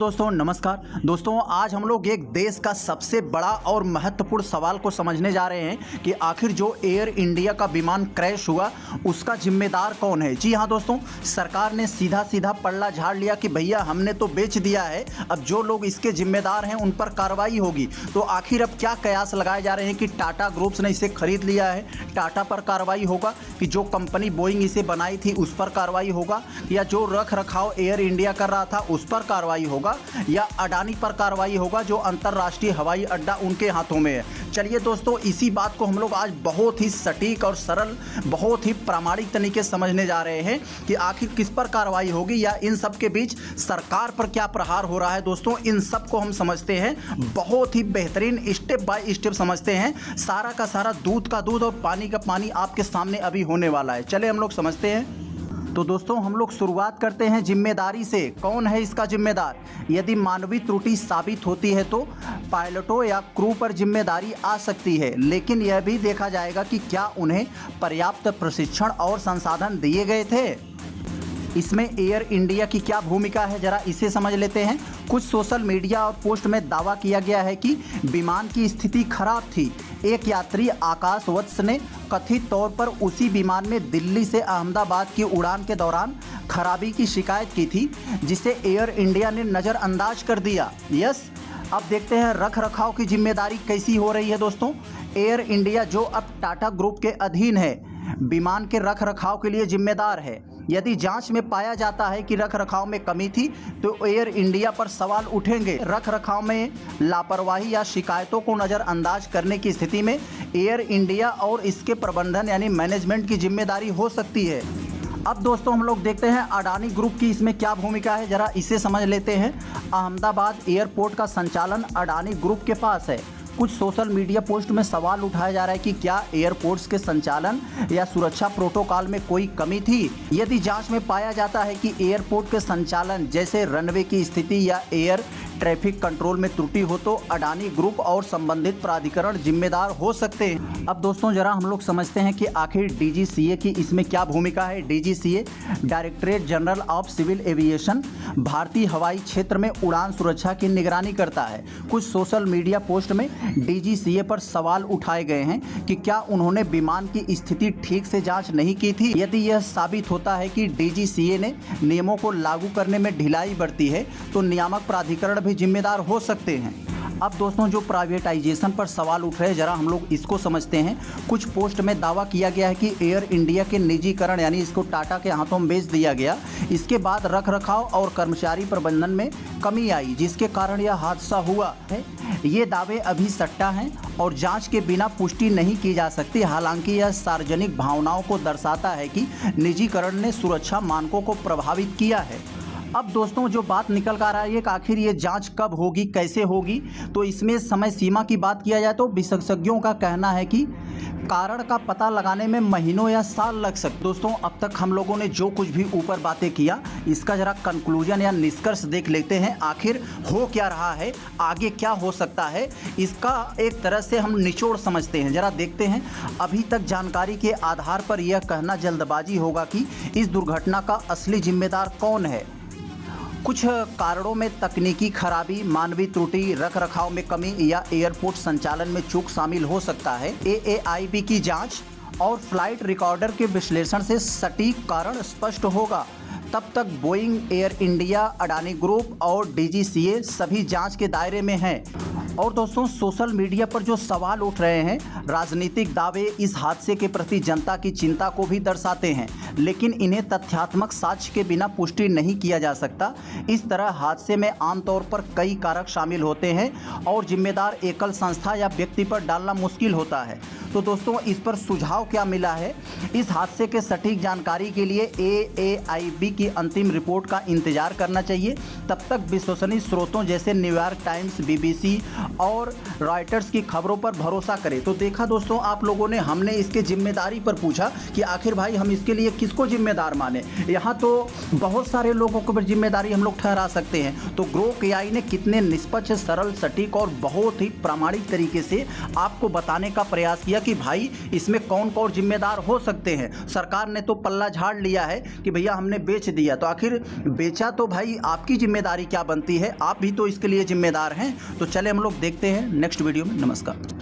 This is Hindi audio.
दोस्तों नमस्कार। दोस्तों आज हम लोग एक देश का सबसे बड़ा और महत्वपूर्ण सवाल को समझने जा रहे हैं कि आखिर जो एयर इंडिया का विमान क्रैश हुआ उसका जिम्मेदार कौन है। जी हाँ दोस्तों, सरकार ने सीधा सीधा पल्ला झाड़ लिया कि भैया हमने तो बेच दिया है, अब जो लोग इसके जिम्मेदार हैं उन पर कार्रवाई होगी। तो आखिर अब क्या कयास लगाए जा रहे हैं कि टाटा ग्रुप्स ने इसे खरीद लिया है, टाटा पर कार्रवाई होगा, कि जो कंपनी बोइंग इसे बनाई थी उस पर कार्रवाई होगा, या जो रख रखाव एयर इंडिया कर रहा था उस पर कार्रवाई होगा, या अडानी पर कार्रवाई होगा जो अंतर्राष्ट्रीय हवाई अड्डा उनके हाथों में है। चलिए दोस्तों, इसी बात को हम लोग आज बहुत ही सटीक और सरल, बहुत ही प्रामाणिक तरीके से समझने जा रहे हैं कि आखिर किस पर कार्रवाई होगी या इन सब के बीच सरकार पर क्या प्रहार हो रहा है। दोस्तों इन सब को हम समझते हैं, बहुत ही बेहतरीन स्टेप बाय स्टेप समझते हैं। सारा का सारा दूध का दूध और पानी का पानी आपके सामने अभी होने वाला है। चले हम लोग समझते हैं। तो दोस्तों हम लोग शुरुआत करते हैं जिम्मेदारी से। कौन है इसका जिम्मेदार? यदि मानवीय त्रुटि साबित होती है तो पायलटों या क्रू पर जिम्मेदारी आ सकती है, लेकिन यह भी देखा जाएगा कि क्या उन्हें पर्याप्त प्रशिक्षण और संसाधन दिए गए थे। इसमें एयर इंडिया की क्या भूमिका है, जरा इसे समझ लेते हैं। कुछ सोशल मीडिया और पोस्ट में दावा किया गया है कि विमान की स्थिति खराब थी। एक यात्री आकाश वत्स ने कथित तौर पर उसी विमान में दिल्ली से अहमदाबाद की उड़ान के दौरान खराबी की शिकायत की थी, जिसे एयर इंडिया ने नज़रअंदाज कर दिया। यस, अब देखते हैं रख रखाव की जिम्मेदारी कैसी हो रही है। दोस्तों एयर इंडिया जो अब टाटा ग्रुप के अधीन है, विमान के रख रखाव के लिए जिम्मेदार है। यदि जांच में पाया जाता है कि रख रखाव में कमी थी तो एयर इंडिया पर सवाल उठेंगे। रख रखाव में लापरवाही या शिकायतों को नज़रअंदाज करने की स्थिति में एयर इंडिया और इसके प्रबंधन यानी मैनेजमेंट की जिम्मेदारी हो सकती है। अब दोस्तों हम लोग देखते हैं अडानी ग्रुप की इसमें क्या भूमिका है, जरा इसे समझ लेते हैं। अहमदाबाद एयरपोर्ट का संचालन अडानी ग्रुप के पास है। कुछ सोशल मीडिया पोस्ट में सवाल उठाया जा रहा है कि क्या एयरपोर्ट्स के संचालन या सुरक्षा प्रोटोकॉल में कोई कमी थी। यदि जांच में पाया जाता है कि एयरपोर्ट के संचालन जैसे रनवे की स्थिति या एयर ट्रैफिक कंट्रोल में त्रुटि हो तो अडानी ग्रुप और संबंधित प्राधिकरण जिम्मेदार हो सकते हैं। अब दोस्तों जरा हम लोग समझते हैं कि आखिर डीजीसीए की इसमें क्या भूमिका है। DGCA Directorate General of Civil Aviation भारतीय हवाई क्षेत्र में उड़ान सुरक्षा की निगरानी करता है। कुछ सोशल मीडिया पोस्ट में डीजीसीए पर सवाल उठाए गए हैं कि क्या उन्होंने विमान की स्थिति ठीक से जांच नहीं की थी। यदि यह साबित होता है कि डीजीसीए ने नियमों को लागू करने में ढिलाई बरती है तो नियामक प्राधिकरण भी जिम्मेदार हो सकते हैं। अब दोस्तों जो प्राइवेटाइजेशन पर सवाल उठ रहे हैं, जरा हम लोग इसको समझते हैं। कुछ पोस्ट में दावा किया गया है कि एयर इंडिया के निजीकरण यानी इसको टाटा के हाथों में बेच दिया गया। इसके बाद रख रखाव और कर्मचारी प्रबंधन में कमी आई, जिसके कारण यह हादसा हुआ है। ये दावे अभी सट्टा हैं और जांच के बिना पुष्टि नहीं की जा सकती। हालांकि यह सार्वजनिक भावनाओं को दर्शाता है कि निजीकरण ने सुरक्षा मानकों को प्रभावित किया है। अब दोस्तों जो बात निकल कर आ रही है कि आखिर ये जांच कब होगी, कैसे होगी, तो इसमें समय सीमा की बात किया जाए तो विशेषज्ञों का कहना है कि कारण का पता लगाने में महीनों या साल लग सकते। दोस्तों अब तक हम लोगों ने जो कुछ भी ऊपर बातें किया, इसका जरा कंक्लूजन या निष्कर्ष देख लेते हैं। आखिर हो क्या रहा है, आगे क्या हो सकता है, इसका एक तरह से हम निचोड़ समझते हैं। जरा देखते हैं। अभी तक जानकारी के आधार पर यह कहना जल्दबाजी होगा कि इस दुर्घटना का असली जिम्मेदार कौन है। कुछ कारणों में तकनीकी खराबी, मानवीय त्रुटि, रख रखाव में कमी या एयरपोर्ट संचालन में चूक शामिल हो सकता है। एएआईबी की जांच और फ्लाइट रिकॉर्डर के विश्लेषण से सटीक कारण स्पष्ट होगा। तब तक Boeing, air India, Adani group और डीजीसीए सभी जांच के दायरे में हैं। और दोस्तों सोशल मीडिया पर जो सवाल उठ रहे हैं, राजनीतिक दावे इस हादसे के प्रति जनता की चिंता को भी दर्शाते हैं, लेकिन इन्हें तथ्यात्मक साक्ष्य के बिना पुष्टि नहीं किया जा सकता। इस तरह हादसे में आमतौर पर कई कारक शामिल होते हैं और जिम्मेदार एकल संस्था या व्यक्ति पर डालना मुश्किल होता है। तो दोस्तों इस पर सुझाव क्या मिला है? इस हादसे के सटीक जानकारी के लिए एएआईबी की अंतिम रिपोर्ट का इंतजार करना चाहिए। तब तक विश्वसनीय स्रोतों जैसे न्यूयॉर्क टाइम्स, बीबीसी और रॉयटर्स की खबरों पर भरोसा करें। तो देखा दोस्तों आप लोगों ने, हमने इसके जिम्मेदारी पर पूछा कि आखिर भाई हम इसके लिए किसको जिम्मेदार माने। यहाँ तो बहुत सारे लोगों को जिम्मेदारी हम लोग ठहरा सकते हैं। तो ग्रोक एआई ने कितने निष्पक्ष, सरल, सटीक और बहुत ही प्रामाणिक तरीके से आपको बताने का प्रयास किया कि भाई इसमें कौन कौन जिम्मेदार हो सकते हैं। सरकार ने तो पल्ला झाड़ लिया है कि भैया हमने बेच दिया, तो आखिर बेचा तो भाई आपकी जिम्मेदारी क्या बनती है, आप भी तो इसके लिए जिम्मेदार हैं। तो चले हम लोग देखते हैं नेक्स्ट वीडियो में। नमस्कार।